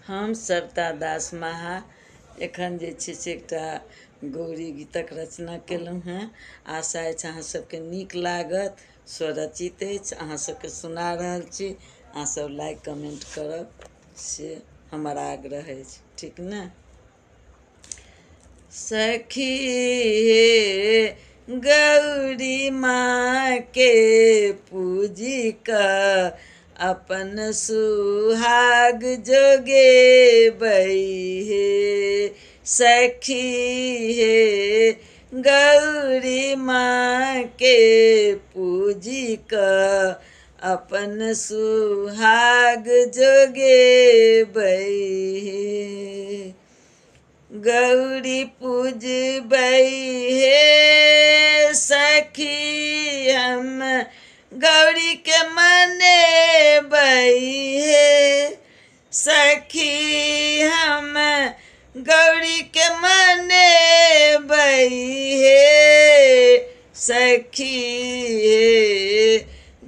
हम सरिता दास महा एखन जे छै से एकटा गौरी गीतक रचना केलहुँ हेँ। आशा अछि अहाँ सबके नीक लागत। स्वरचित अछि, अहाँ सबके सुना रहल छी। अहाँ सब लाइक कमेंट करब से हमर आग्रह अछि, ठीक ने। सखी हे गौरी माँ के पूजी का अपन सुहाग जोगे बई हे। सखी हे गौरी माँ के पूजी का अपन सुहाग जोगे बई हे। गौरी पूजबै हे सखी हम गौरी के मनेबै हे। सखी हम गौरी के मनेबै हे। सखी हे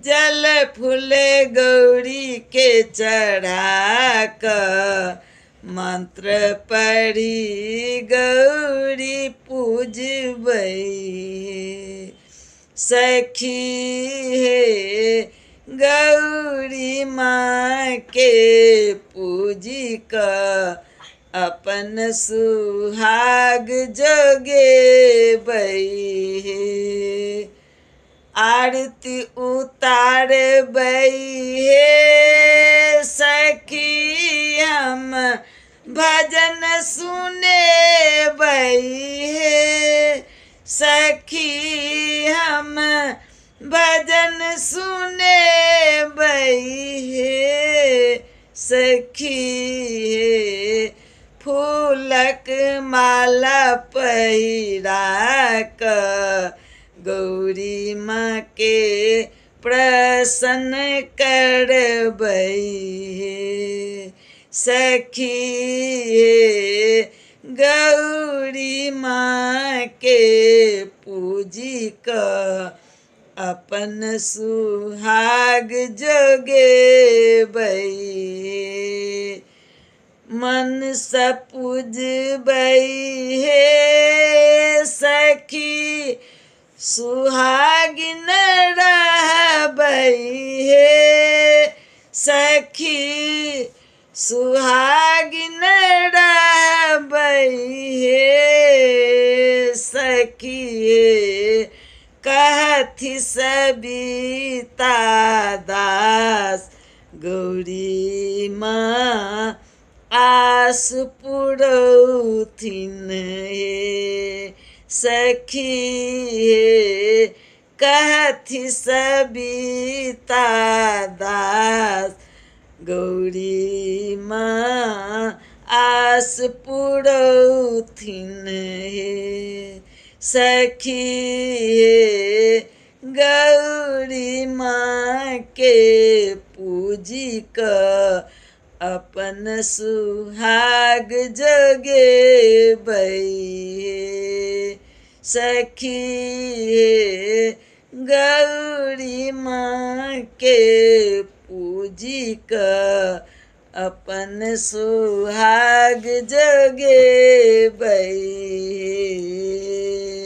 जल फूल गौरी के चढ़ा कर मंत्र पढ़ी गौरी पूजबै हे। सखी हे गौरी माँ के पूजी का अपन सुहाग जोगे बई हे। आरती उतारबै हे सखी हम भजन सुनेबै हे। सखी हम भजन सुनेबै हे। सखी हे फूलक माला पहिरा कऽ गौरी माँ के प्रसन्न करबै हे। सखी हे गौरी माँ के पूजी का अपन सुहाग जोगेबै हे। मन से पूजबै हे सखी सुहागिन रहबै हे। सखी सुहागिन रहबै हे। सखी हे कहथि सबिता दास गौरी माँ आस पुरौथिन हे। सखी हे कहथि सबिता दास गौरी माँ आस पुरौथिन हे। सखी हे गौरी माँ के पूजी का अपन सुहाग जोगेबै हे। सखी हे गौरी माँ के पूजी का अपन सुहाग जोगेबै हे।